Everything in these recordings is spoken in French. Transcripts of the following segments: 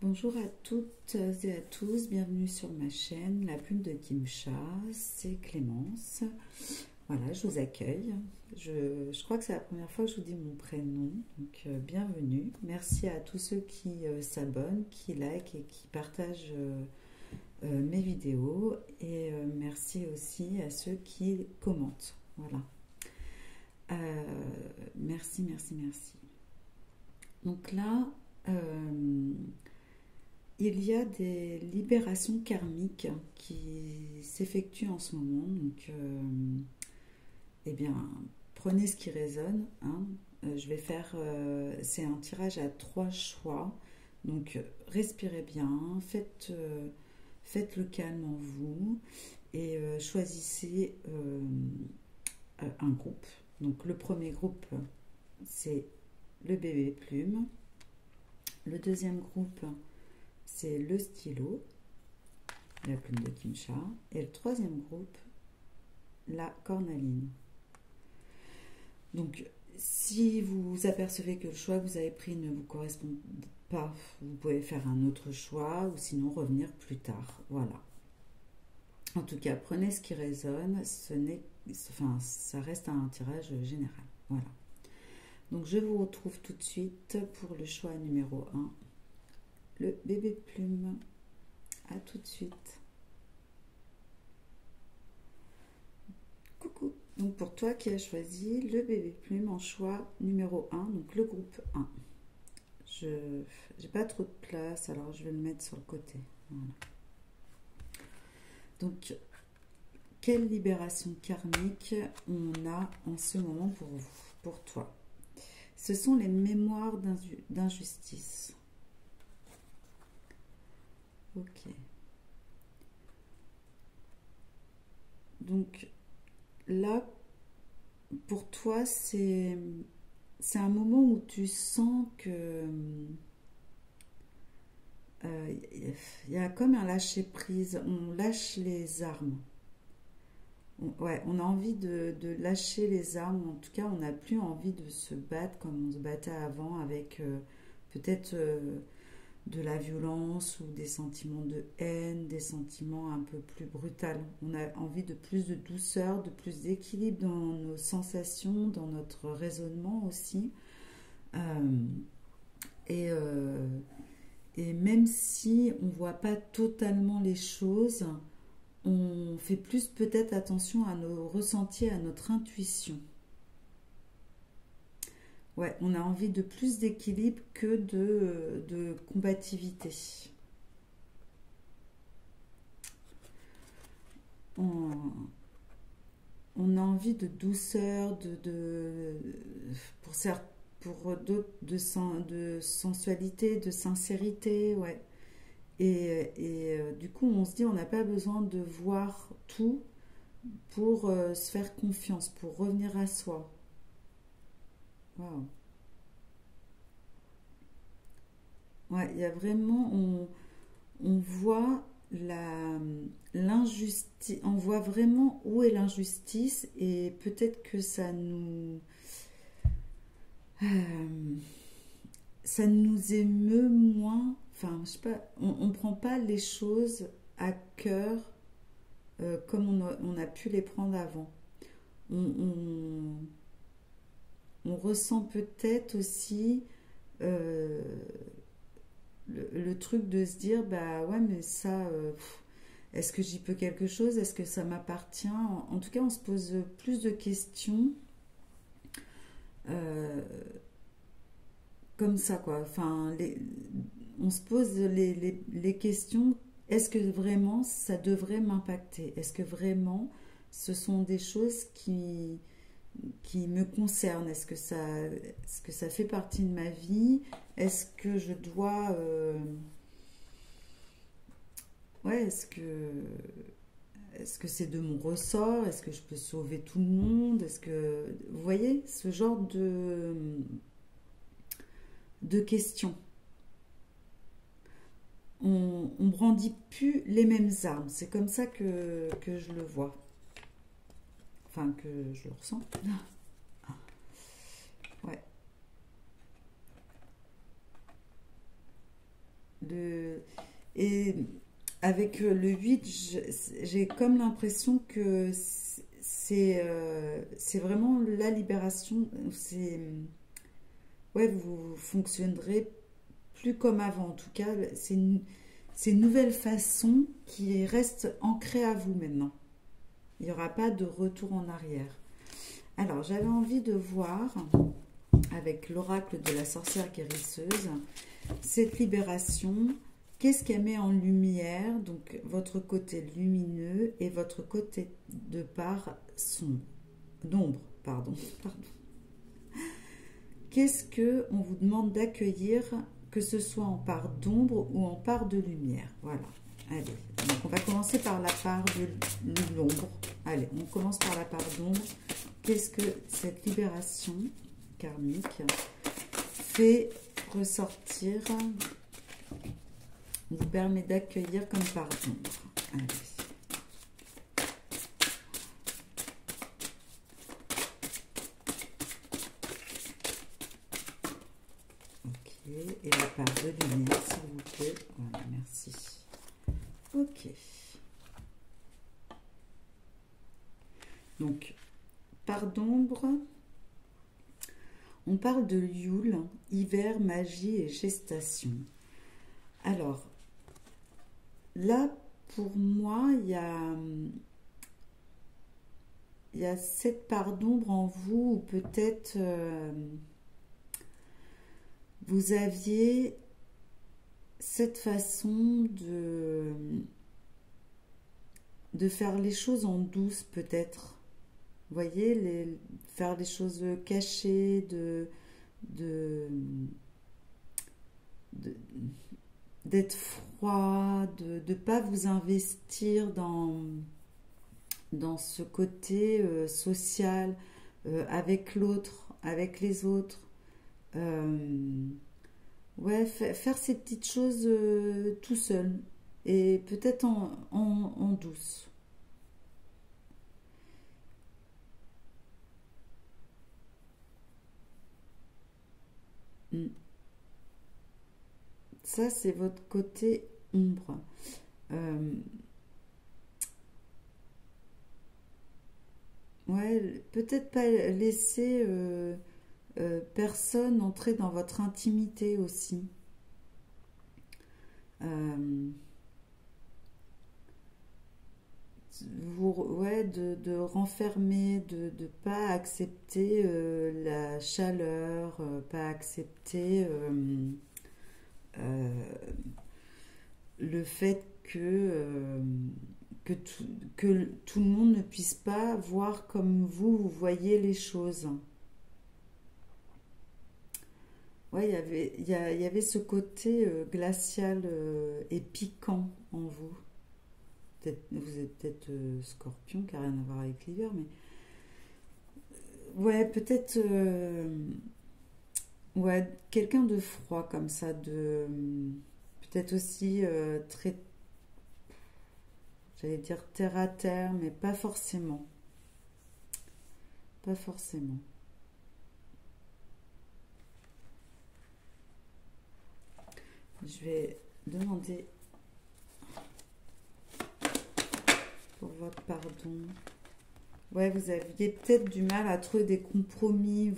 Bonjour à toutes et à tous, bienvenue sur ma chaîne La Plume de Kimcha, c'est Clémence. Voilà, je vous accueille. Je crois que c'est la première fois que je vous dis mon prénom, donc bienvenue. Merci à tous ceux qui s'abonnent, qui likent et qui partagent mes vidéos. Et merci aussi à ceux qui commentent. Voilà. Merci. Donc là, il y a des libérations karmiques qui s'effectuent en ce moment. Donc, eh bien, prenez ce qui résonne. Hein. Je vais faire, c'est un tirage à 3 choix. Donc, respirez bien, faites le calme en vous et choisissez un groupe. Donc, le premier groupe, c'est le bébé plume. Le deuxième groupe, c'est le stylo, la plume de Kimcha. Et le troisième groupe, la cornaline. Donc, si vous apercevez que le choix que vous avez pris ne vous correspond pas, vous pouvez faire un autre choix ou sinon revenir plus tard. Voilà. En tout cas, prenez ce qui résonne. Ça reste un tirage général. Voilà. Donc, je vous retrouve tout de suite pour le choix numéro 1. Le bébé plume. À tout de suite. Coucou. Donc pour toi qui as choisi le bébé plume en choix numéro 1, donc le groupe 1. Je n'ai pas trop de place, alors je vais le mettre sur le côté. Voilà. Donc, quelle libération karmique on a en ce moment pour vous, pour toi? Ce sont les mémoires d'injustice. Ok. Donc là, pour toi, c'est un moment où tu sens que y a comme un lâcher prise. On lâche les armes. On a envie de lâcher les armes. En tout cas, on n'a plus envie de se battre comme on se battait avant avec peut-être de la violence ou des sentiments de haine, des sentiments un peu plus brutaux. On a envie de plus de douceur, de plus d'équilibre dans nos sensations, dans notre raisonnement aussi. Et même si on ne voit pas totalement les choses, on fait plus peut-être attention à nos ressentis, à notre intuition. Ouais, on a envie de plus d'équilibre que de combativité. On a envie de douceur, pour d'autres, de sensualité, de sincérité, ouais. Et du coup, on se dit, on n'a pas besoin de voir tout pour se faire confiance, pour revenir à soi. Wow. Ouais, il y a vraiment, on voit l'injustice, on voit vraiment où est l'injustice et peut-être que ça nous émeut moins, enfin, je sais pas, on ne prend pas les choses à cœur comme on a pu les prendre avant. On, on ressent peut-être aussi euh, le truc de se dire, bah ouais, mais ça, est-ce que j'y peux quelque chose? Est-ce que ça m'appartient? En tout cas, on se pose plus de questions euh, comme ça, quoi. Enfin, on se pose les questions, est-ce que vraiment ça devrait m'impacter? Est-ce que vraiment ce sont des choses qui me concernent? Est-ce que ça fait partie de ma vie? Est-ce que je dois... ouais, est-ce que c'est de mon ressort? Est-ce que je peux sauver tout le monde? Est-ce que... Vous voyez, ce genre de questions. On brandit plus les mêmes armes. C'est comme ça que je le vois. Enfin, que je le ressens. Ouais. Le, et avec le 8, j'ai comme l'impression que c'est vraiment la libération. C'est, ouais, vous fonctionnerez plus comme avant. En tout cas, c'est une nouvelle façon qui reste ancrée à vous maintenant. Il n'y aura pas de retour en arrière. Alors, j'avais envie de voir, avec l'oracle de la sorcière guérisseuse, cette libération, qu'est-ce qu'elle met en lumière, donc votre côté lumineux et votre côté de part sombre, d'ombre, pardon. Qu'est-ce que on vous demande d'accueillir, que ce soit en part d'ombre ou en part de lumière. Voilà. Allez, donc on va commencer par la part de l'ombre. Allez, on commence par la part d'ombre. Qu'est-ce que cette libération karmique fait ressortir, vous permet d'accueillir comme part d'ombre. Allez. Et la part de lumière, s'il vous plaît. Voilà, merci. Ok. Donc, part d'ombre, on parle de Yule, hiver, magie et gestation. Alors, là, pour moi, il y a cette part d'ombre en vous, ou peut-être vous aviez cette façon de faire les choses en douce, peut-être. Vous voyez, faire les choses cachées, d'être froid, de ne pas vous investir dans ce côté social, avec l'autre, avec les autres. Ouais, faire ces petites choses tout seul et peut-être en douce. Mm. Ça, c'est votre côté ombre. Euh, ouais, peut-être pas laisser personne entrer dans votre intimité aussi. Euh, ouais, de renfermer, de ne pas accepter la chaleur, pas accepter euh, le fait que, que tout le monde ne puisse pas voir comme vous voyez les choses. Ouais, il y avait ce côté glacial et piquant en vous. Vous êtes peut-être scorpion, qui n'a rien à voir avec l'hiver, mais ouais, peut-être ouais, quelqu'un de froid comme ça, peut-être aussi très, j'allais dire terre à terre, mais pas forcément, pas forcément. Je vais demander pour votre pardon. Ouais, vous aviez peut-être du mal à trouver des compromis.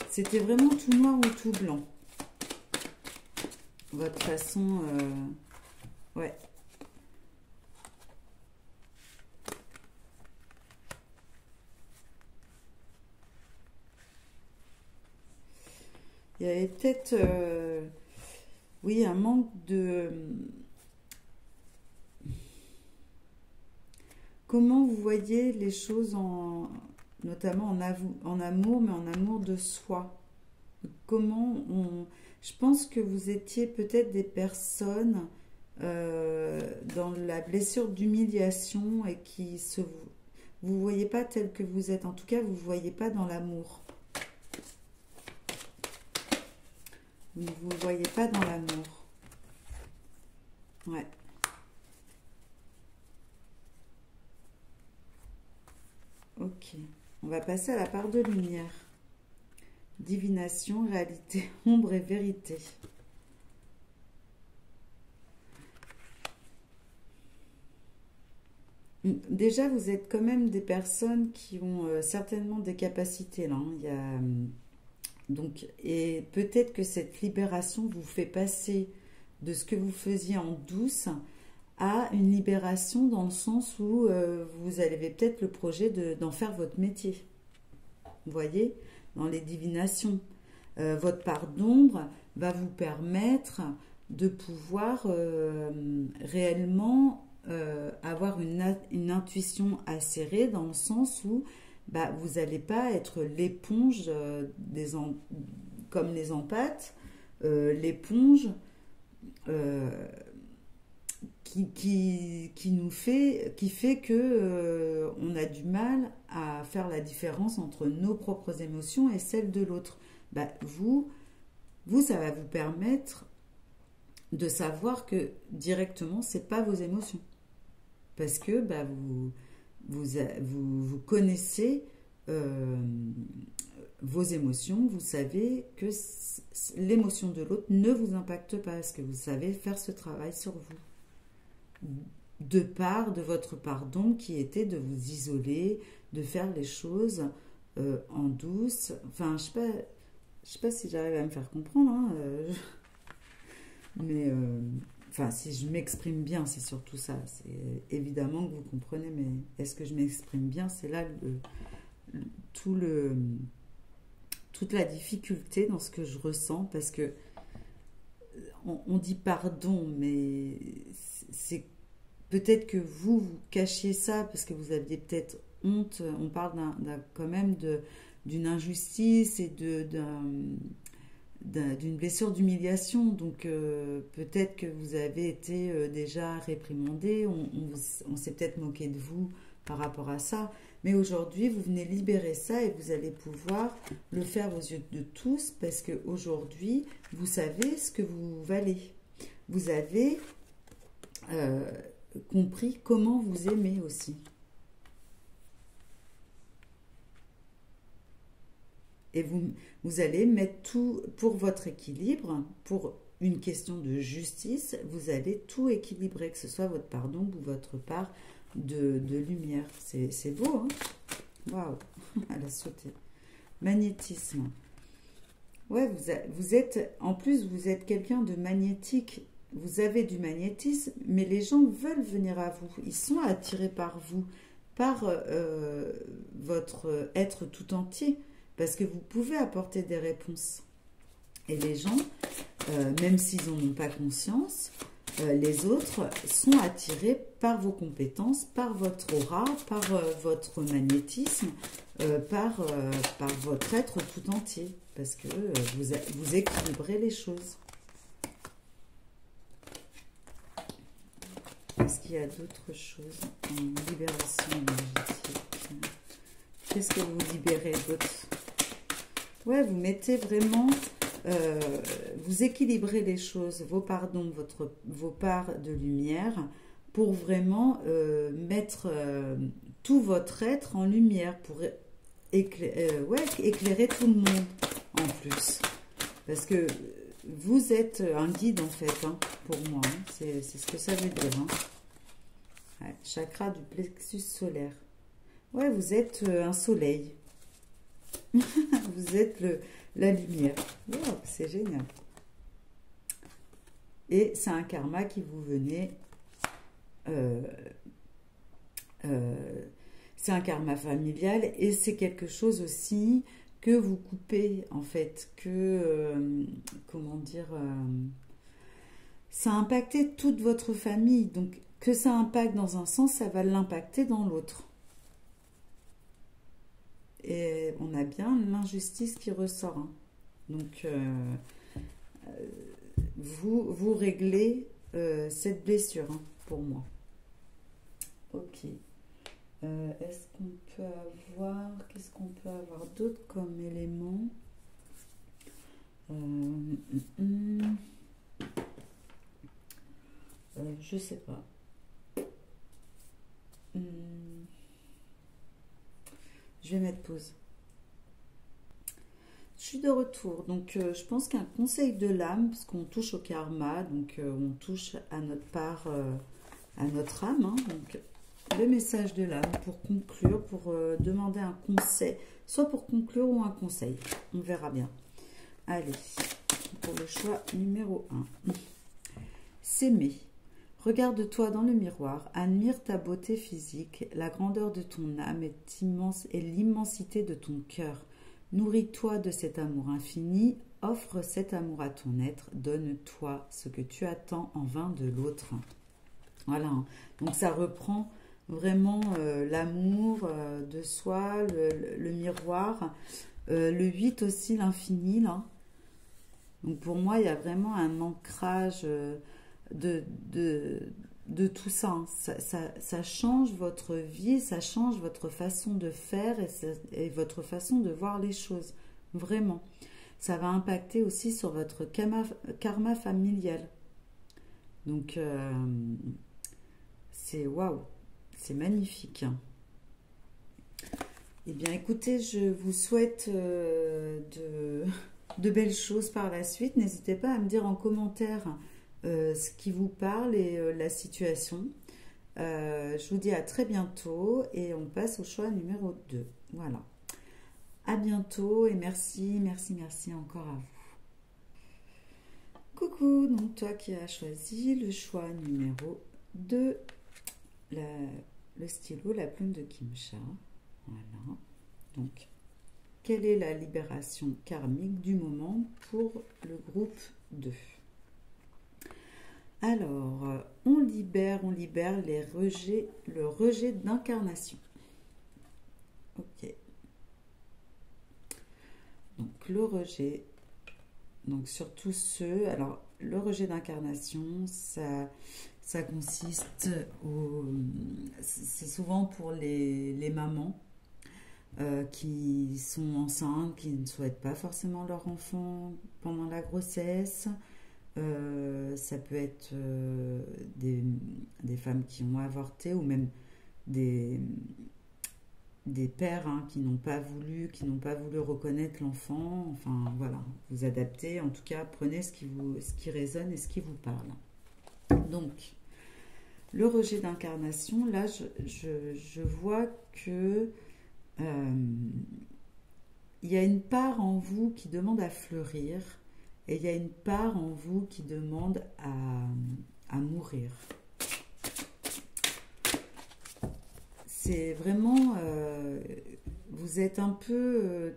C'était vraiment tout noir ou tout blanc. Votre façon, ouais. Il y avait peut-être, oui, un manque de. Comment vous voyez les choses notamment en amour, mais en amour de soi. Comment on, je pense que vous étiez peut-être des personnes dans la blessure d'humiliation et vous voyez pas tel que vous êtes. En tout cas, vous voyez pas dans l'amour. Vous ne vous voyez pas dans l'amour. Ouais. Ok. On va passer à la part de lumière. Divination, réalité, ombre et vérité. Déjà, vous êtes quand même des personnes qui ont certainement des capacités là, hein. Donc, et peut-être que cette libération vous fait passer de ce que vous faisiez en douce à une libération dans le sens où vous avez peut-être le projet d'en faire votre métier. Vous voyez, dans les divinations. Votre part d'ombre va vous permettre de pouvoir réellement avoir une intuition acérée dans le sens où bah, vous n'allez pas être l'éponge comme les empâtes, l'éponge euh, qui fait que on a du mal à faire la différence entre nos propres émotions et celles de l'autre. Bah, ça va vous permettre de savoir que directement, c'est pas vos émotions. Parce que bah, vous connaissez euh, vos émotions, vous savez que l'émotion de l'autre ne vous impacte pas, parce que vous savez faire ce travail sur vous. De part de votre pardon qui était de vous isoler, de faire les choses en douce. Enfin, je sais pas si j'arrive à me faire comprendre, hein, mais enfin, si je m'exprime bien, c'est surtout ça. C'est évidemment que vous comprenez, mais est-ce que je m'exprime bien? C'est là tout le, toute la difficulté dans ce que je ressens, parce que on dit pardon, mais c'est peut-être que vous cachiez ça parce que vous aviez peut-être honte. On parle quand même d'une injustice et d'une blessure d'humiliation. Donc peut-être que vous avez été déjà réprimandé, on s'est peut-être moqué de vous par rapport à ça. Mais aujourd'hui, vous venez libérer ça et vous allez pouvoir le faire aux yeux de tous, parce qu'aujourd'hui, vous savez ce que vous valez. Vous avez compris comment vous aimez aussi. Et vous allez mettre tout pour votre équilibre, pour une question de justice, vous allez tout équilibrer, que ce soit votre part d'ombre ou votre part de lumière. C'est beau, hein? Waouh, elle a sauté. Magnétisme. Ouais, vous êtes, en plus, vous êtes quelqu'un de magnétique. Vous avez du magnétisme, mais les gens veulent venir à vous. Ils sont attirés par vous, par votre être tout entier, parce que vous pouvez apporter des réponses. Et les gens, même s'ils n'en ont pas conscience, les autres sont attirés par vos compétences, par votre aura, par votre magnétisme, par votre être tout entier, parce que vous équilibrez les choses. Est-ce qu'il y a d'autres choses en libération énergétique? Qu'est-ce que vous libérez d'autre? Ouais, vous mettez vraiment... vous équilibrez les choses, vos pardons, vos parts de lumière, pour vraiment mettre tout votre être en lumière, pour éclairer tout le monde en plus. Parce que vous êtes un guide en fait, hein, pour moi, hein. C'est ce que ça veut dire. Hein. Ouais, chakra du plexus solaire. Ouais, vous êtes un soleil. Vous êtes la lumière. Wow, c'est génial. Et c'est un karma qui vous venait... c'est un karma familial et c'est quelque chose aussi que vous coupez, en fait, comment dire, ça a impacté toute votre famille, donc que ça impacte dans un sens, ça va l'impacter dans l'autre. Et on a bien l'injustice qui ressort, hein. Donc, vous réglez cette blessure, hein, pour moi. Ok. Est-ce qu'on peut avoir... Qu'est-ce qu'on peut avoir d'autre comme élément? Je sais pas. Je vais mettre pause. Je suis de retour. Donc, je pense qu'un conseil de l'âme, parce qu'on touche au karma, donc on touche à notre part, à notre âme, hein, donc le message de l'âme pour conclure, pour demander un conseil, soit pour conclure ou un conseil. On verra bien. Allez, pour le choix numéro 1. S'aimer. Regarde-toi dans le miroir, admire ta beauté physique, la grandeur de ton âme est immense et l'immensité de ton cœur. Nourris-toi de cet amour infini, offre cet amour à ton être, donne-toi ce que tu attends en vain de l'autre. Voilà, donc ça reprend vraiment l'amour de soi, le miroir, le 8 aussi, l'infini, là. Donc pour moi, il y a vraiment un ancrage de, de tout ça, hein. Ça change votre vie, ça change votre façon de faire et votre façon de voir les choses, vraiment. Ça va impacter aussi sur votre karma familial. Donc, c'est waouh, c'est magnifique. Eh bien, écoutez, je vous souhaite de belles choses par la suite. N'hésitez pas à me dire en commentaire ce qui vous parle et la situation. Je vous dis à très bientôt et on passe au choix numéro 2. Voilà. À bientôt et merci, merci, merci encore à vous. Coucou, donc toi qui as choisi le choix numéro 2, le stylo, la plume de Kimcha. Voilà. Donc, quelle est la libération karmique du moment pour le groupe 2? Alors, on libère les rejets, le rejet d'incarnation. Ok. Donc, le rejet, donc surtout ceux, alors, le rejet d'incarnation, ça consiste c'est souvent pour les mamans qui sont enceintes, qui ne souhaitent pas forcément leur enfant pendant la grossesse. Ça peut être des femmes qui ont avorté ou même des pères qui n'ont pas voulu reconnaître l'enfant. Enfin voilà, vous adaptez, en tout cas prenez ce qui résonne et ce qui vous parle. Donc le rejet d'incarnation, là je vois que il y a une part en vous qui demande à fleurir et il y a une part en vous qui demande à mourir. C'est vraiment, vous êtes un peu,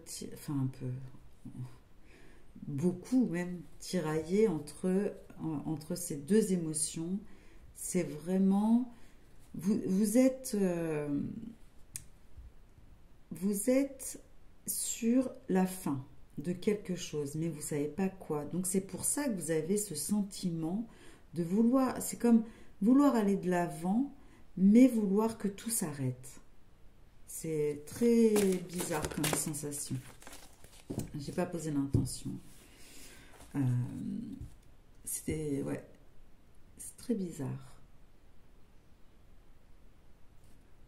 beaucoup même tiraillé entre ces deux émotions. C'est vraiment, vous êtes sur la fin de quelque chose, mais vous ne savez pas quoi. Donc c'est pour ça que vous avez ce sentiment de vouloir, c'est comme vouloir aller de l'avant, mais vouloir que tout s'arrête. C'est très bizarre comme sensation. J'ai pas posé l'intention. C'est très bizarre.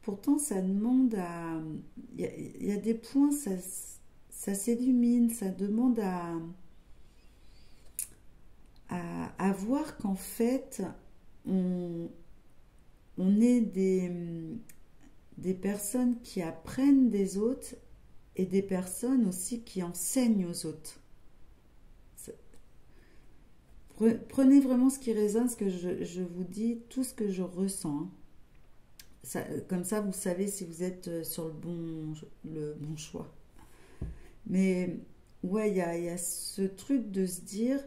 Pourtant, ça demande à... Il y a des points, ça s'illumine, ça demande à voir qu'en fait, on est des personnes qui apprennent des autres et des personnes aussi qui enseignent aux autres. Prenez vraiment ce qui résonne, ce que je vous dis, tout ce que je ressens. Comme ça, vous savez si vous êtes sur le bon choix. Mais ouais, il y a ce truc de se dire,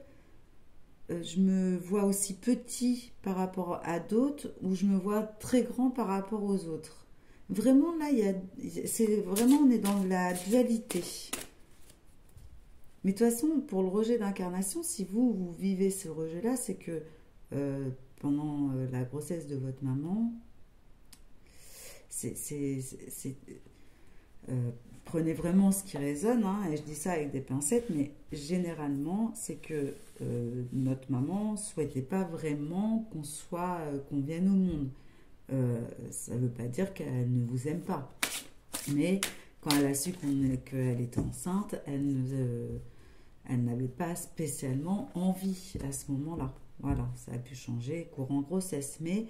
je me vois aussi petit par rapport à d'autres ou je me vois très grand par rapport aux autres. Vraiment, là, on est dans la dualité. Mais de toute façon, pour le rejet d'incarnation, si vous vivez ce rejet-là, c'est que pendant la grossesse de votre maman, prenez vraiment ce qui résonne, et je dis ça avec des pincettes, mais généralement, c'est que notre maman ne souhaitait pas vraiment qu'on vienne au monde. Ça ne veut pas dire qu'elle ne vous aime pas. Mais quand elle a su qu'elle était enceinte, elle n'avait pas spécialement envie à ce moment-là. Voilà, ça a pu changer courant grossesse. Mais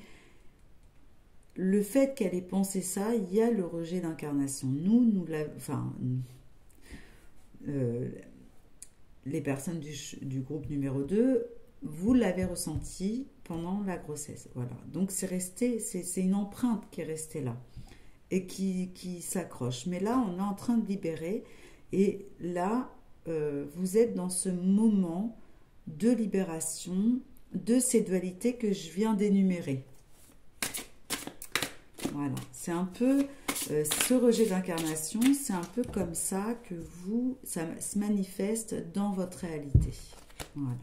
le fait qu'elle ait pensé ça, il y a le rejet d'incarnation. Enfin, euh, les personnes du groupe numéro 2, vous l'avez ressenti pendant la grossesse. Voilà. Donc c'est resté, c'est une empreinte qui est restée là et qui s'accroche. Mais là, on est en train de libérer. Et là, vous êtes dans ce moment de libération de ces dualités que je viens d'énumérer. Voilà, c'est un peu ce rejet d'incarnation, c'est un peu comme ça que ça se manifeste dans votre réalité. Voilà.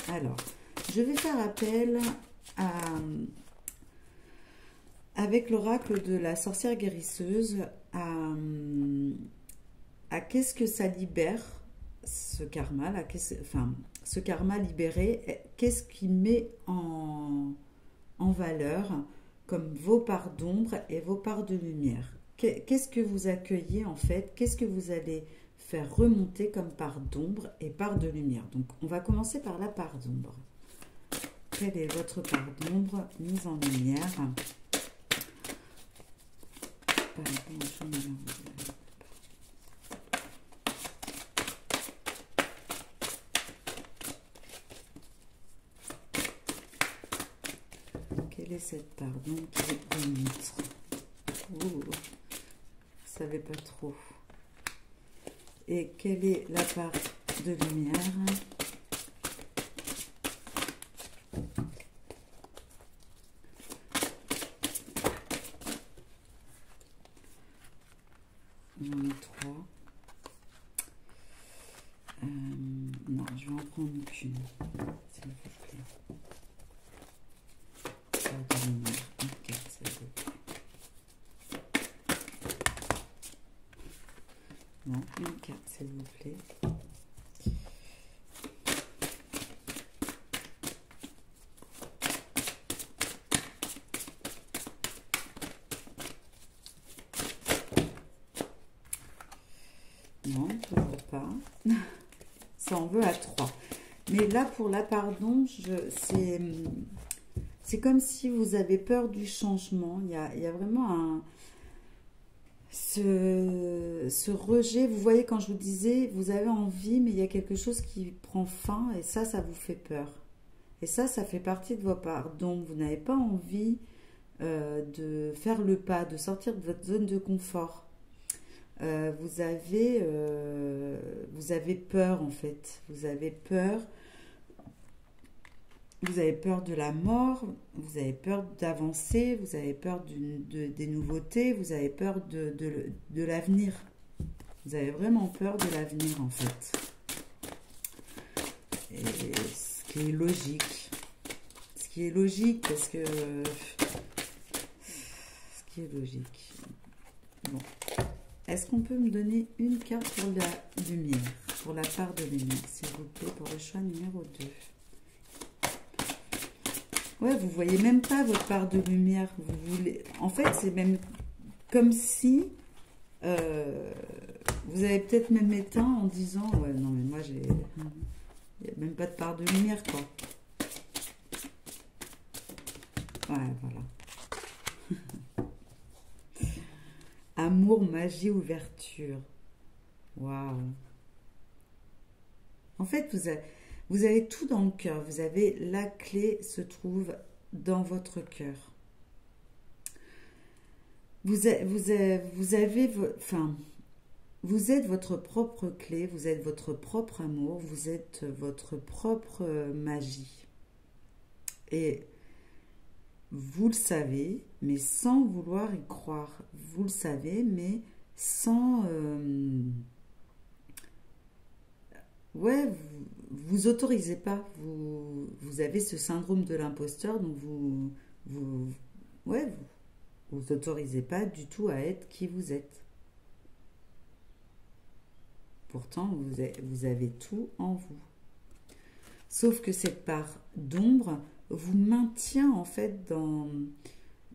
Alors, je vais faire appel avec l'oracle de la sorcière guérisseuse à qu'est-ce que ça libère, ce karma, là, ce karma libéré, qu'est-ce qui met en valeur comme vos parts d'ombre et vos parts de lumière. Qu'est-ce que vous accueillez en fait? Qu'est-ce que vous allez faire remonter comme part d'ombre et part de lumière? Donc on va commencer par la part d'ombre. Quelle est votre part d'ombre mise en lumière? Quelle est cette part d'ombre qui remonte? Vous savez pas trop. Et quelle est la part de lumière? J'en ai 3. Non, je vais en prendre qu'une, s'il vous plaît. Part de lumière. Ok, ça vous plaît. Non, une carte, s'il vous plaît. Non, toujours pas. Ça en veut à 3. Mais là, pour la pardon, c'est comme si vous avez peur du changement. Il y a vraiment ce rejet. Vous voyez, quand je vous disais, vous avez envie, mais il y a quelque chose qui prend fin, et ça vous fait peur. Et ça fait partie de vos parts. Donc, vous n'avez pas envie de faire le pas, de sortir de votre zone de confort. Vous avez peur en fait. Vous avez peur de la mort, vous avez peur d'avancer, vous avez peur des nouveautés, vous avez peur de l'avenir. Vous avez vraiment peur de l'avenir en fait. Et ce qui est logique. Ce qui est logique parce que... Ce qui est logique. Bon. Est-ce qu'on peut me donner une carte pour la lumière, pour la part de lumière, s'il vous plaît, pour le choix numéro 2? Ouais, vous voyez même pas votre part de lumière. En fait, c'est même comme si vous avez peut-être même éteint en disant ouais, non, mais moi, il n'y a même pas de part de lumière, quoi. Ouais, voilà. Amour, magie, ouverture. Waouh. En fait, vous avez tout dans le cœur. Vous avez la clé se trouve dans votre cœur. Vous êtes votre propre clé, vous êtes votre propre amour, vous êtes votre propre magie. Et vous le savez, mais sans vouloir y croire. Vous le savez, mais sans... ouais, vous autorisez pas. Vous avez ce syndrome de l'imposteur, donc ouais, vous autorisez pas du tout à être qui vous êtes. Pourtant, vous avez tout en vous. Sauf que cette part d'ombre vous maintient en fait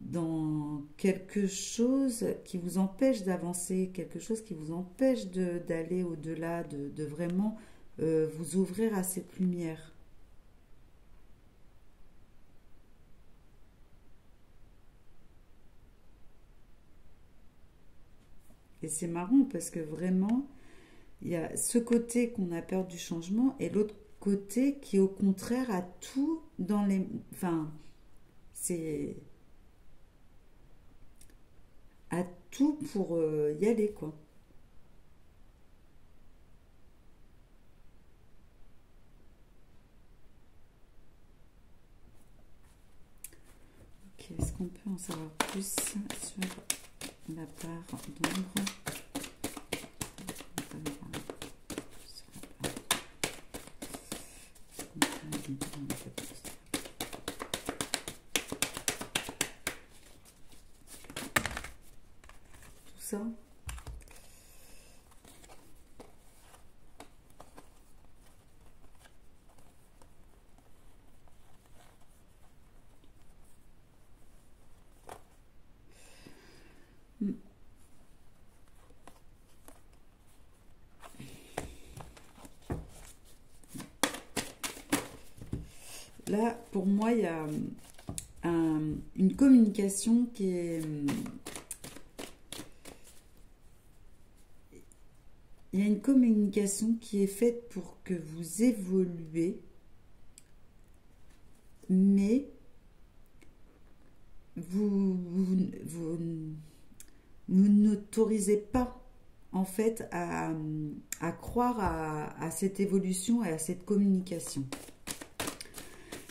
dans quelque chose qui vous empêche d'avancer, quelque chose qui vous empêche d'aller au-delà, de vraiment vous ouvrir à cette lumière. Et c'est marrant parce que vraiment, il y a ce côté qu'on a peur du changement et l'autre côté qui, au contraire, a tout dans les... Enfin, c'est... a tout pour y aller, quoi. Ok, est-ce qu'on peut en savoir plus sur la part d'ombre? Tout ça. Là, pour moi, il y a une communication qui est... Il y a une communication qui est faite pour que vous évoluez, mais vous n'autorisez pas, en fait, à croire à cette évolution et à cette communication.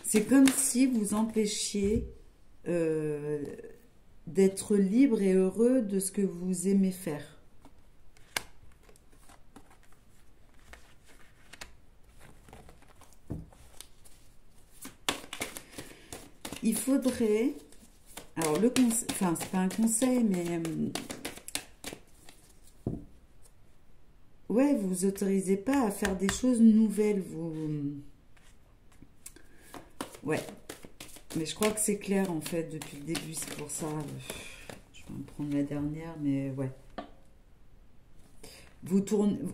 C'est comme si vous empêchiez d'être libre et heureux de ce que vous aimez faire. Il faudrait... Alors, le conseil... Enfin, c'est pas un conseil, mais... ouais, vous autorisez pas à faire des choses nouvelles. Ouais. Mais je crois que c'est clair, en fait, depuis le début. C'est pour ça... Je vais me prendre la dernière, mais ouais.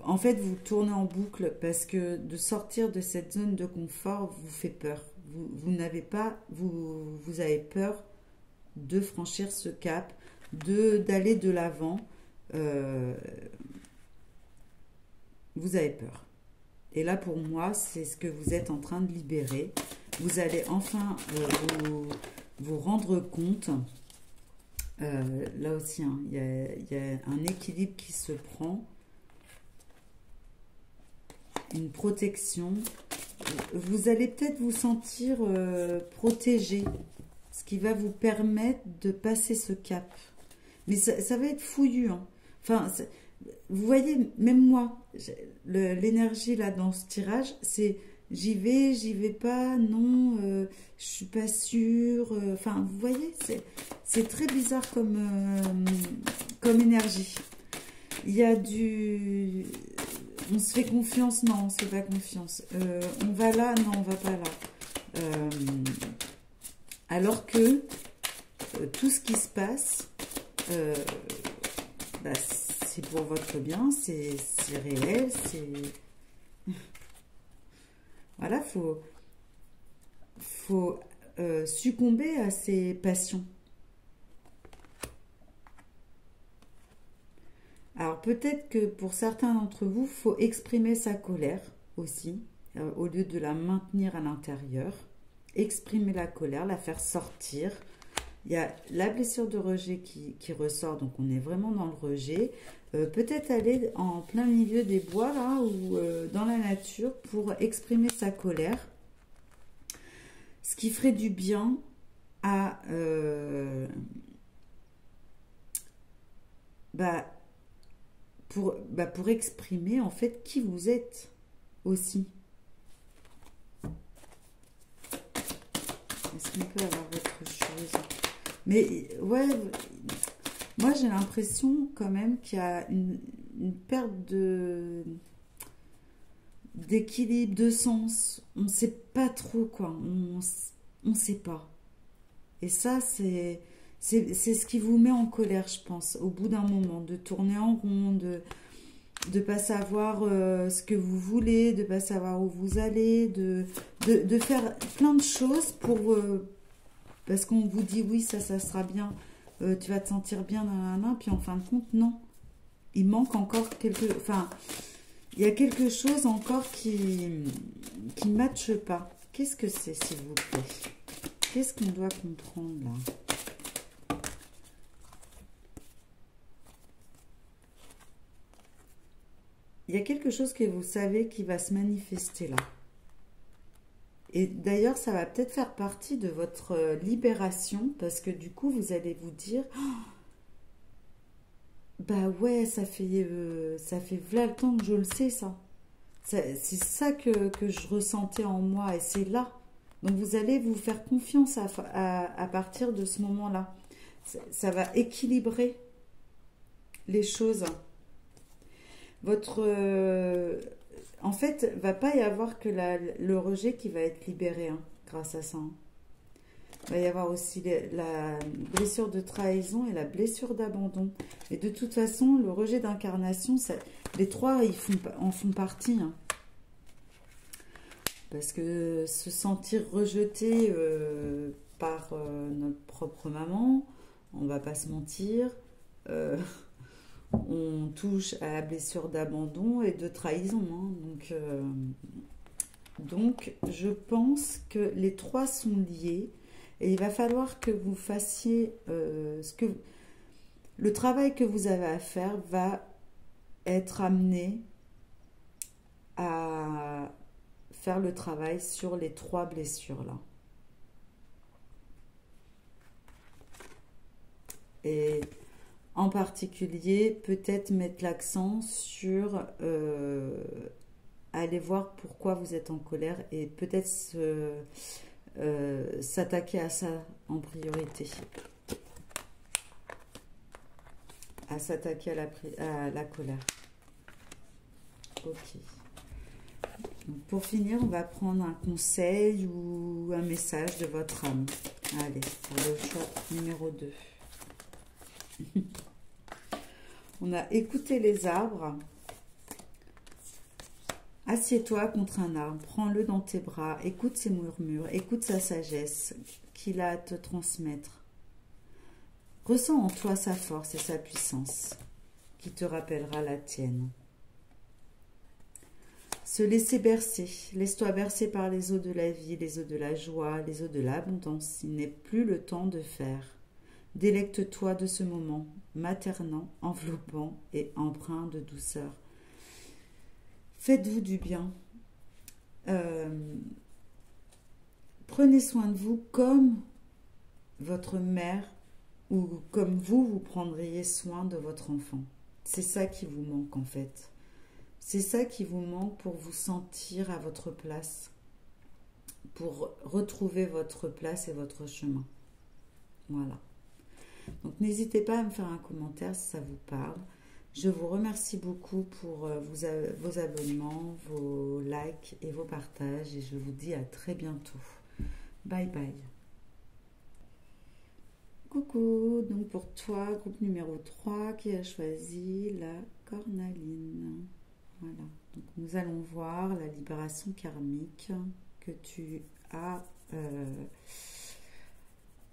En fait, vous tournez en boucle parce que de sortir de cette zone de confort vous fait peur. Vous n'avez pas... Vous avez peur de franchir ce cap, d'aller de l'avant. Vous avez peur. Et là, pour moi, c'est ce que vous êtes en train de libérer. Vous allez enfin vous rendre compte. Là aussi, hein, il y a un équilibre qui se prend. Une protection. Vous allez peut-être vous sentir protégé. Ce qui va vous permettre de passer ce cap. Mais ça va être fouillu. Hein. Enfin, vous voyez, même moi, l'énergie là dans ce tirage, c'est j'y vais pas, non, je suis pas sûre. Enfin, vous voyez, c'est très bizarre comme énergie. Il y a du... On se fait confiance, non, on se fait pas confiance. On va là, non, on va pas là. Alors que tout ce qui se passe, bah, c'est pour votre bien, c'est réel, c'est... Voilà, faut succomber à ses passions. Alors peut-être que pour certains d'entre vous, il faut exprimer sa colère aussi, au lieu de la maintenir à l'intérieur. Exprimer la colère, la faire sortir. Il y a la blessure de rejet qui ressort, donc on est vraiment dans le rejet. Peut-être aller en plein milieu des bois, là, ou dans la nature, pour exprimer sa colère. Ce qui ferait du bien à... pour exprimer, en fait, qui vous êtes aussi. Est-ce qu'on peut avoir autre chose? Mais ouais, moi j'ai l'impression quand même qu'il y a une perte d'équilibre, de sens. On ne sait pas trop quoi. On ne sait pas. Et ça, c'est ce qui vous met en colère, je pense, au bout d'un moment, de tourner en rond, de ne pas savoir ce que vous voulez, de ne pas savoir où vous allez, de faire plein de choses pour... parce qu'on vous dit, oui, ça sera bien, tu vas te sentir bien, nanana, puis en fin de compte, non. il manque encore quelque... Enfin, il y a quelque chose encore qui ne matche pas. Qu'est-ce que c'est, s'il vous plaît? Qu'est-ce qu'on doit comprendre, là? Il y a quelque chose que vous savez qui va se manifester, là. Et d'ailleurs, ça va peut-être faire partie de votre libération, parce que du coup, vous allez vous dire... Bah ouais, ça fait v'là le temps que je le sais, ça. C'est ça que je ressentais en moi, et c'est là. Donc vous allez vous faire confiance à partir de ce moment-là. Ça va équilibrer les choses. Votre, en fait, va pas y avoir que le rejet qui va être libéré, hein, grâce à ça, hein. Il va y avoir aussi la blessure de trahison et la blessure d'abandon. Et de toute façon, le rejet d'incarnation, les trois en font partie, hein. Parce que se sentir rejeté par notre propre maman, on va pas se mentir, euh, on touche à la blessure d'abandon et de trahison, hein. Donc, je pense que les trois sont liés. Et il va falloir que vous fassiez le travail que vous avez à faire va être amené à faire le travail sur les trois blessures là. Et en particulier, peut-être mettre l'accent sur aller voir pourquoi vous êtes en colère et peut-être s'attaquer à ça en priorité. À s'attaquer à la colère. Ok. Donc pour finir, on va prendre un conseil ou un message de votre âme. Allez, pour le choix numéro 2. On a écouté les arbres. Assieds-toi contre un arbre, prends-le dans tes bras, écoute ses murmures, écoute sa sagesse qu'il a à te transmettre. Ressens en toi sa force et sa puissance, qui te rappellera la tienne. Se laisser bercer, laisse-toi bercer par les eaux de la vie, les eaux de la joie, les eaux de l'abondance. Il n'est plus le temps de faire. Délecte-toi de ce moment, maternant, enveloppant et empreint de douceur. Faites-vous du bien. Prenez soin de vous comme votre mère ou comme vous prendriez soin de votre enfant. C'est ça qui vous manque en fait. C'est ça qui vous manque pour vous sentir à votre place, pour retrouver votre place et votre chemin. Voilà. Donc n'hésitez pas à me faire un commentaire si ça vous parle. Je vous remercie beaucoup pour vos abonnements, vos likes et vos partages et je vous dis à très bientôt. Bye bye. Coucou, donc pour toi, groupe numéro 3 qui a choisi la cornaline. Voilà, donc nous allons voir la libération karmique que tu as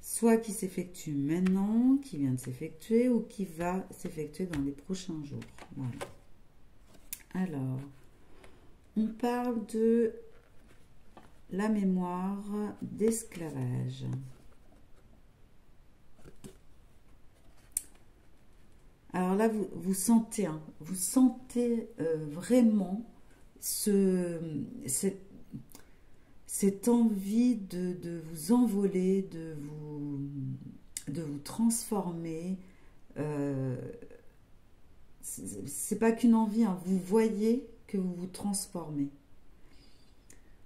soit qui s'effectue maintenant, qui vient de s'effectuer ou qui va s'effectuer dans les prochains jours. Voilà. Alors, on parle de la mémoire d'esclavage. Alors là, vous sentez, hein, vous sentez vraiment cette envie de vous envoler, de vous transformer. C'est pas qu'une envie, hein, vous voyez que vous vous transformez.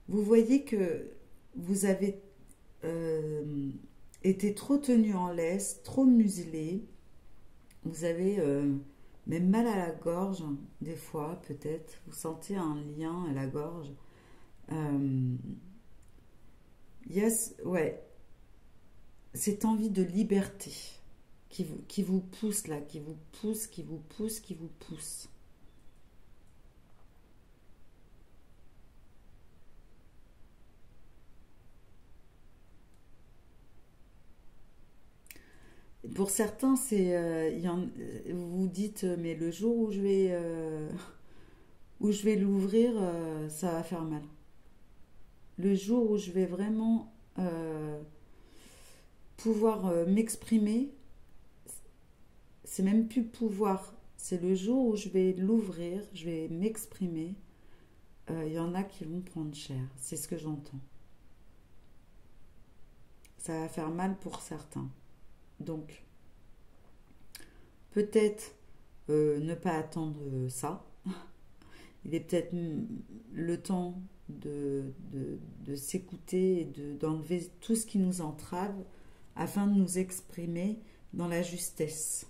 Vous voyez que vous avez été trop tenu en laisse, trop muselé. Vous avez même mal à la gorge, des fois, peut-être. Vous sentez un lien à la gorge. Yes, ouais. Cette envie de liberté qui vous pousse là, qui vous pousse, qui vous pousse, qui vous pousse. Pour certains, vous vous dites, mais le jour où je vais l'ouvrir, ça va faire mal. Le jour où je vais vraiment pouvoir m'exprimer, c'est même plus pouvoir, c'est le jour où je vais l'ouvrir, je vais m'exprimer. Il y en a qui vont prendre cher, c'est ce que j'entends. Ça va faire mal pour certains. Donc, peut-être ne pas attendre ça. Il est peut-être le temps de s'écouter et d'enlever tout ce qui nous entrave afin de nous exprimer dans la justesse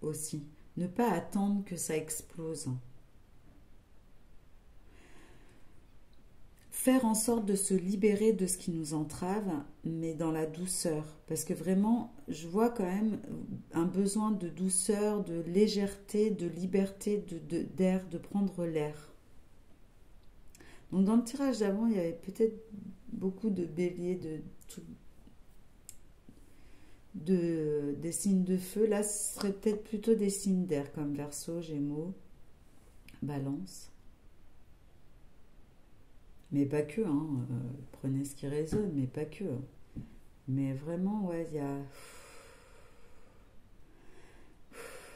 aussi. Ne pas attendre que ça explose. Faire en sorte de se libérer de ce qui nous entrave, mais dans la douceur. Parce que vraiment, je vois quand même un besoin de douceur, de légèreté, de liberté, d'air, de prendre l'air. Donc dans le tirage d'avant, il y avait peut-être beaucoup de béliers, des signes de feu. Là, ce serait peut-être plutôt des signes d'air, comme Verseau, Gémeaux, Balance. Mais pas que, hein. Prenez ce qui résonne, mais pas que. Mais vraiment, ouais, il y a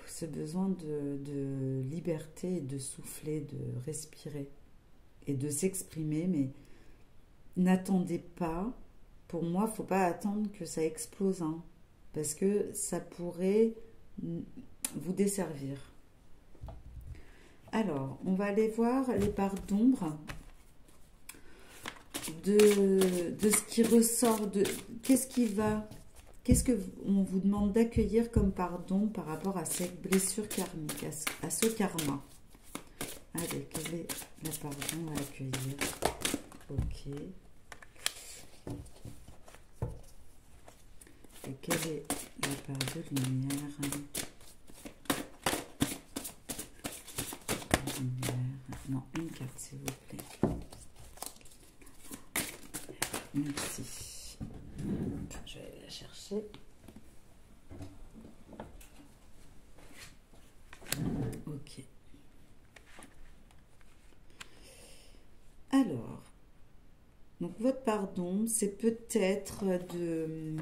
ce besoin de liberté, de souffler, de respirer et de s'exprimer. Mais n'attendez pas. Pour moi, il ne faut pas attendre que ça explose, hein, parce que ça pourrait vous desservir. Alors, on va aller voir les parts d'ombre de ce qui ressort, qu'est-ce que on vous demande d'accueillir comme pardon par rapport à cette blessure karmique, à ce karma. Allez, quelle est la pardon à accueillir? Ok. Et quelle est la part de lumière? Non, une carte s'il vous plaît. Merci. Je vais aller la chercher. Ok. Alors, donc votre pardon, c'est peut-être de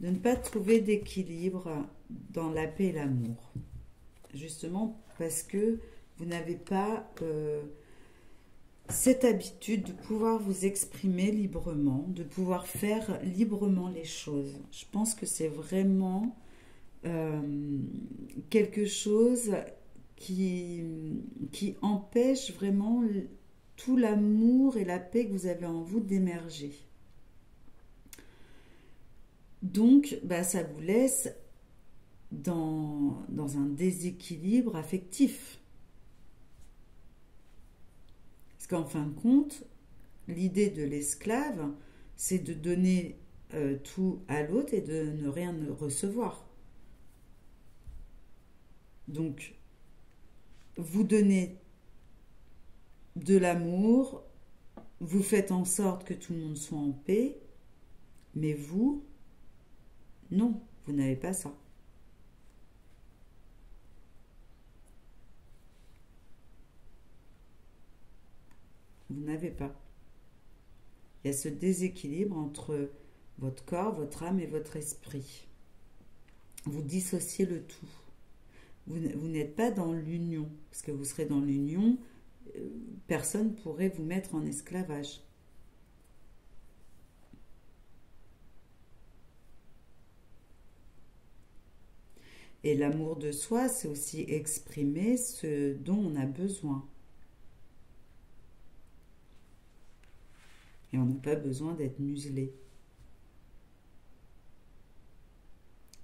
ne pas trouver d'équilibre dans la paix et l'amour. Justement parce que vous n'avez pas cette habitude de pouvoir vous exprimer librement, de pouvoir faire librement les choses. Je pense que c'est vraiment quelque chose qui empêche vraiment tout l'amour et la paix que vous avez en vous d'émerger. Donc, ça vous laisse dans un déséquilibre affectif. Parce qu'en fin de compte, l'idée de l'esclave, c'est de donner tout à l'autre et de ne rien recevoir. Donc, vous donnez de l'amour, vous faites en sorte que tout le monde soit en paix, mais vous, non, vous n'avez pas ça. Vous n'avez pas. Il y a ce déséquilibre entre votre corps, votre âme et votre esprit. Vous dissociez le tout. Vous n'êtes pas dans l'union, parce que vous serez dans l'union, personne ne pourrait vous mettre en esclavage. Et l'amour de soi, c'est aussi exprimer ce dont on a besoin. Et on n'a pas besoin d'être muselé.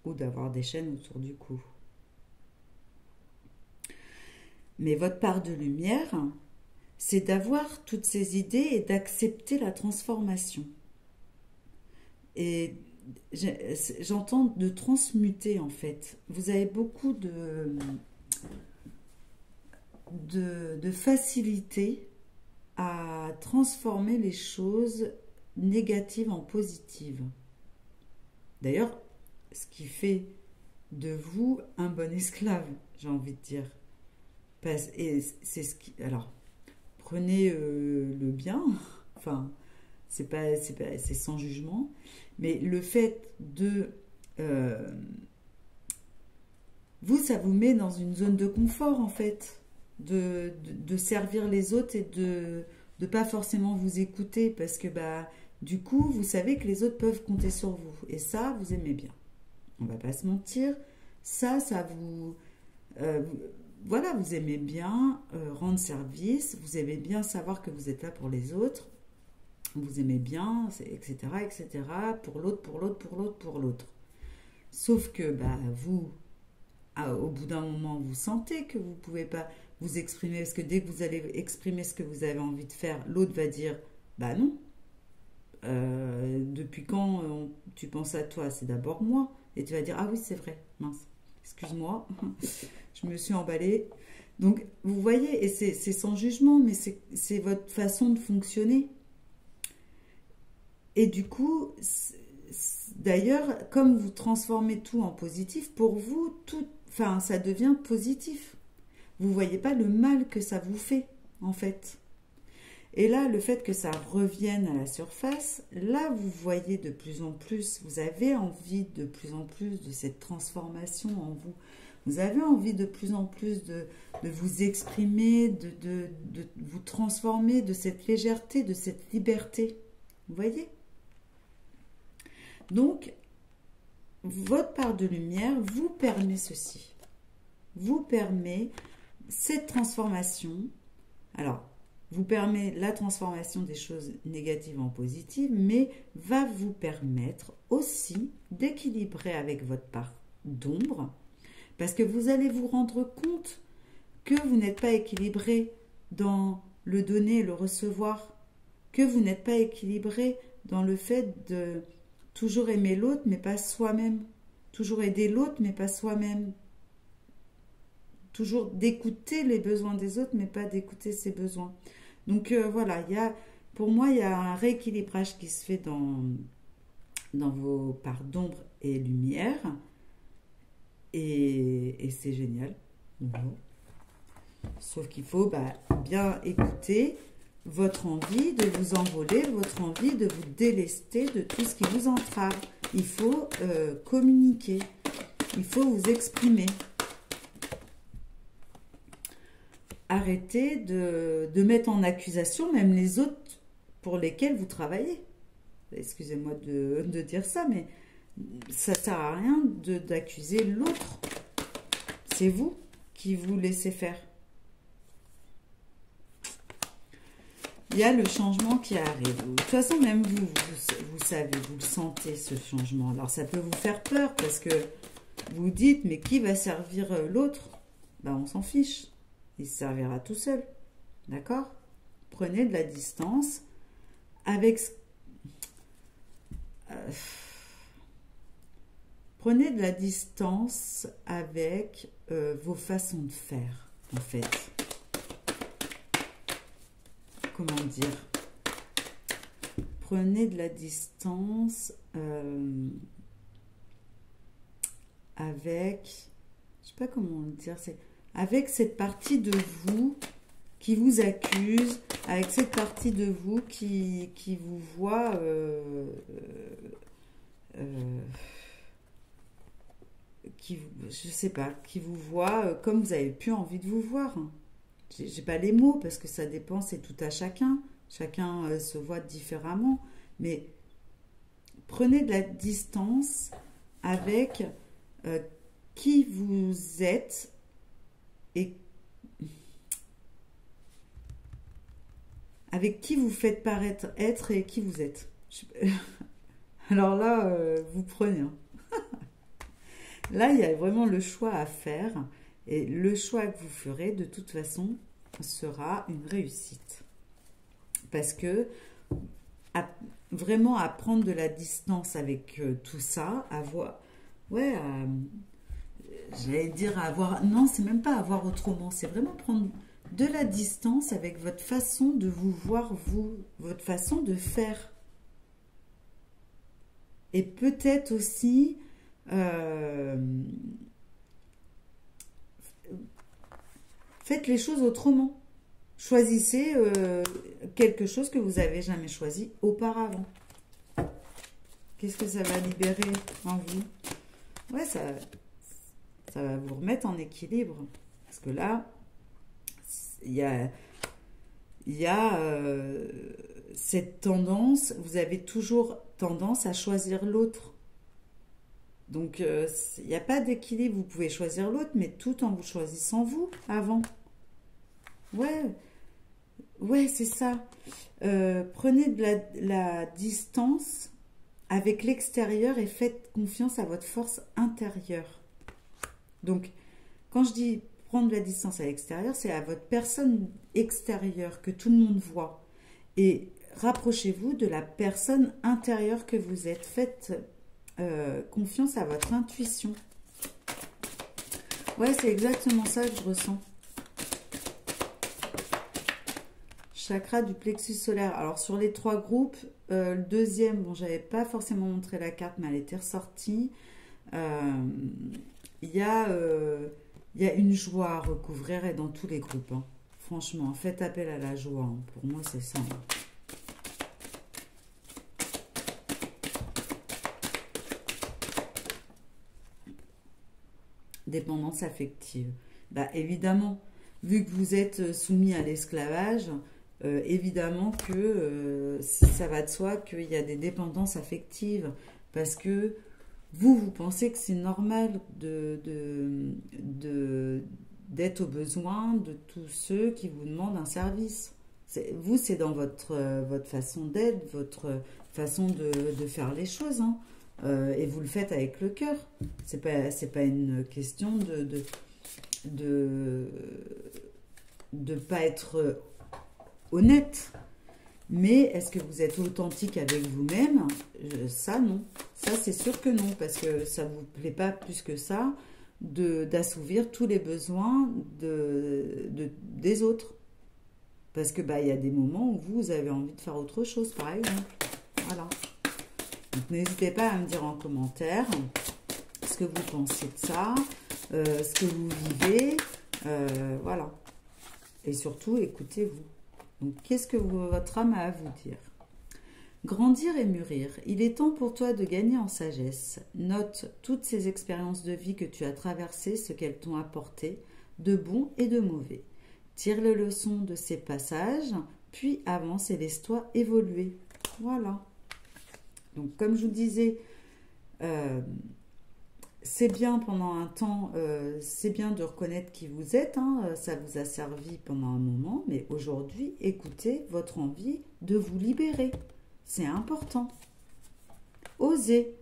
Ou d'avoir des chaînes autour du cou. Mais votre part de lumière, c'est d'avoir toutes ces idées et d'accepter la transformation. Et j'entends de transmuter en fait. Vous avez beaucoup de facilité à transformer les choses négatives en positives. D'ailleurs, ce qui fait de vous un bon esclave, j'ai envie de dire. Et c'est ce qui... Alors, prenez le bien, enfin, c'est sans jugement, mais le fait de... euh, vous, ça vous met dans une zone de confort, en fait, de servir les autres et de ne pas forcément vous écouter, parce que, bah, du coup, vous savez que les autres peuvent compter sur vous. Et ça, vous aimez bien. On va pas se mentir. Ça vous... euh, voilà, vous aimez bien rendre service, vous aimez bien savoir que vous êtes là pour les autres, vous aimez bien, etc., etc., pour l'autre, pour l'autre, pour l'autre, pour l'autre. Sauf que, bah, vous, au bout d'un moment, vous sentez que vous ne pouvez pas vous exprimer, parce que dès que vous allez exprimer ce que vous avez envie de faire, l'autre va dire, bah non, depuis quand tu penses à toi? C'est d'abord moi. Et tu vas dire, ah oui, c'est vrai, mince, excuse-moi, je me suis emballée. Donc, vous voyez, et c'est sans jugement, mais c'est votre façon de fonctionner. Et du coup, d'ailleurs, comme vous transformez tout en positif, pour vous, tout, enfin, ça devient positif. Vous ne voyez pas le mal que ça vous fait, en fait. Et là, le fait que ça revienne à la surface, là, vous voyez de plus en plus, vous avez envie de plus en plus de cette transformation en vous. Vous avez envie de plus en plus de vous exprimer, de vous transformer, de cette légèreté, de cette liberté. Vous voyez? Donc, votre part de lumière vous permet ceci. Vous permet cette transformation. Alors, vous permet la transformation des choses négatives en positives, mais va vous permettre aussi d'équilibrer avec votre part d'ombre, parce que vous allez vous rendre compte que vous n'êtes pas équilibré dans le donner et le recevoir, que vous n'êtes pas équilibré dans le fait de toujours aimer l'autre, mais pas soi-même, toujours aider l'autre, mais pas soi-même, toujours d'écouter les besoins des autres, mais pas d'écouter ses besoins. Donc voilà, pour moi, il y a un rééquilibrage qui se fait dans vos parts d'ombre et lumière. Et c'est génial. Voilà. Sauf qu'il faut bien écouter votre envie de vous envoler, votre envie de vous délester de tout ce qui vous entrave. Il faut communiquer, il faut vous exprimer. Arrêtez de mettre en accusation même les autres pour lesquels vous travaillez. Excusez-moi de dire ça, mais ça ne sert à rien d'accuser l'autre. C'est vous qui vous laissez faire. Il y a le changement qui arrive. De toute façon, même vous savez, vous le sentez, ce changement. Alors, ça peut vous faire peur parce que vous dites, mais qui va servir l'autre? On s'en fiche. Il se servira tout seul. D'accord? Prenez de la distance avec... prenez de la distance avec vos façons de faire, en fait. Comment dire? Prenez de la distance avec... Je sais pas comment le dire, c'est... Avec cette partie de vous qui vous accuse, avec cette partie de vous qui vous voit... je sais pas, qui vous voit comme vous avez plus envie de vous voir. J'ai pas les mots parce que ça dépend, c'est tout à chacun. Chacun se voit différemment. Mais prenez de la distance avec qui vous êtes et avec qui vous faites paraître être et qui vous êtes. Alors là, vous prenez. Là, il y a vraiment le choix à faire. Et le choix que vous ferez, de toute façon, sera une réussite. Parce que vraiment à prendre de la distance avec tout ça, j'allais dire avoir... Non, c'est même pas avoir autrement. C'est vraiment prendre de la distance avec votre façon de vous voir, votre façon de faire. Et peut-être aussi... Euh, Faites les choses autrement. Choisissez quelque chose que vous n'avez jamais choisi auparavant. Qu'est-ce que ça va libérer en vous? Ouais, ça va vous remettre en équilibre. Parce que là, il y a cette tendance, vous avez toujours tendance à choisir l'autre. Donc, il n'y a pas d'équilibre. Vous pouvez choisir l'autre, mais tout en vous choisissant vous avant. Ouais, ouais, c'est ça. Prenez de la distance avec l'extérieur et faites confiance à votre force intérieure. Donc, quand je dis prendre de la distance à l'extérieur, c'est à votre personne extérieure que tout le monde voit. Et rapprochez-vous de la personne intérieure que vous êtes. Faites confiance à votre intuition. Ouais, c'est exactement ça que je ressens. Chakra du plexus solaire. Alors, sur les 3 groupes, le deuxième, bon, j'avais pas forcément montré la carte, mais elle était ressortie. Il y a une joie à recouvrir et dans tous les groupes. Hein. Franchement, faites appel à la joie. Hein. Pour moi, c'est ça. Hein. Dépendance affective. Bah, évidemment, vu que vous êtes soumis à l'esclavage, évidemment que ça va de soi qu'il y a des dépendances affectives. Parce que vous pensez que c'est normal d'être au besoin de tous ceux qui vous demandent un service. Vous, c'est dans votre façon d'être, votre façon de faire les choses. Hein. Et vous le faites avec le cœur. C'est pas une question de pas être honnête. Mais est-ce que vous êtes authentique avec vous-même? Ça, non. Ça, c'est sûr que non, parce que ça ne vous plaît pas plus que ça d'assouvir tous les besoins des autres. Parce que bah, y a des moments où vous avez envie de faire autre chose, par exemple. Voilà. Donc, n'hésitez pas à me dire en commentaire ce que vous pensez de ça, ce que vous vivez. Voilà. Et surtout, écoutez-vous. Donc, qu'est-ce que votre âme a à vous dire? Grandir et mûrir. Il est temps pour toi de gagner en sagesse. Note toutes ces expériences de vie que tu as traversées, ce qu'elles t'ont apporté, de bon et de mauvais. Tire les leçons de ces passages, puis avance et laisse-toi évoluer. Voilà. Donc, comme je vous disais, c'est bien pendant un temps, c'est bien de reconnaître qui vous êtes, hein, ça vous a servi pendant un moment, mais aujourd'hui, écoutez votre envie de vous libérer. C'est important. Osez.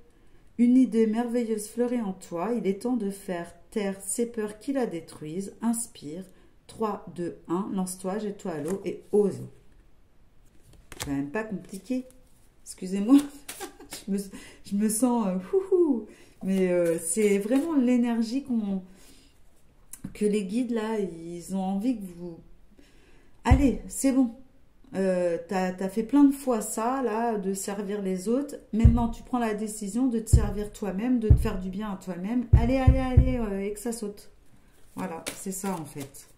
Une idée merveilleuse fleurit en toi, il est temps de faire taire ces peurs qui la détruisent. Inspire. 3, 2, 1, lance-toi, jette-toi à l'eau et ose. C'est quand même pas compliqué. Excusez-moi, je me sens... mais c'est vraiment l'énergie que les guides, là, ils ont envie que vous... Allez, c'est bon. T'as fait plein de fois ça, là, de servir les autres. Maintenant, tu prends la décision de te servir toi-même, de te faire du bien à toi-même. Allez, et que ça saute. Voilà, c'est ça, en fait.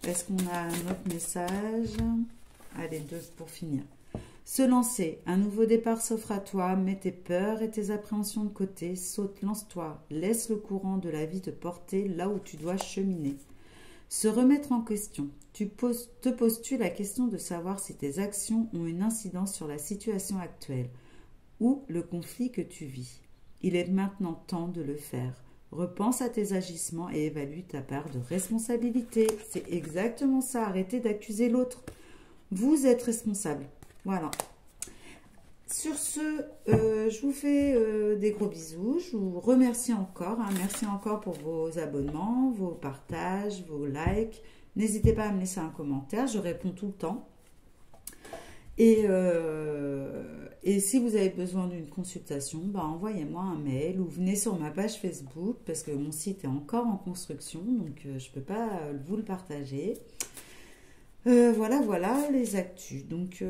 Est-ce qu'on a un autre message? Allez, 2 pour finir. Se lancer, un nouveau départ s'offre à toi, mets tes peurs et tes appréhensions de côté, saute, lance-toi, laisse le courant de la vie te porter là où tu dois cheminer. Se remettre en question, te poses-tu la question de savoir si tes actions ont une incidence sur la situation actuelle ou le conflit que tu vis. Il est maintenant temps de le faire. Repense à tes agissements et évalue ta part de responsabilité. C'est exactement ça, arrêtez d'accuser l'autre. Vous êtes responsable. Voilà. Sur ce, je vous fais des gros bisous. Je vous remercie encore. Hein. Merci encore pour vos abonnements, vos partages, vos likes. N'hésitez pas à me laisser un commentaire. Je réponds tout le temps. Et si vous avez besoin d'une consultation, bah, envoyez-moi un mail ou venez sur ma page Facebook parce que mon site est encore en construction. Donc, je ne peux pas vous le partager. Voilà les actus. Donc,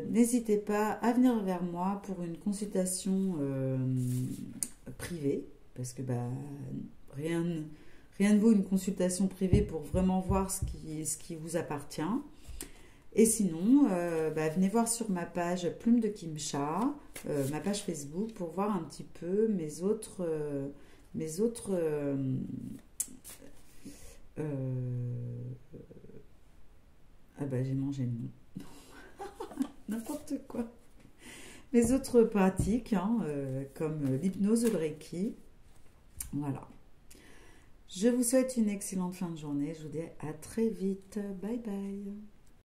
n'hésitez pas à venir vers moi pour une consultation privée. parce que bah, rien, rien ne vaut une consultation privée pour vraiment voir ce qui vous appartient. Et sinon, bah, venez voir sur ma page Plume de Kimcha, ma page Facebook, pour voir un petit peu mes autres euh, ah bah j'ai mangé le nom. N'importe quoi. Mes autres pratiques, hein, comme l'hypnose ou le Reiki. Voilà. Je vous souhaite une excellente fin de journée. Je vous dis à très vite. Bye bye.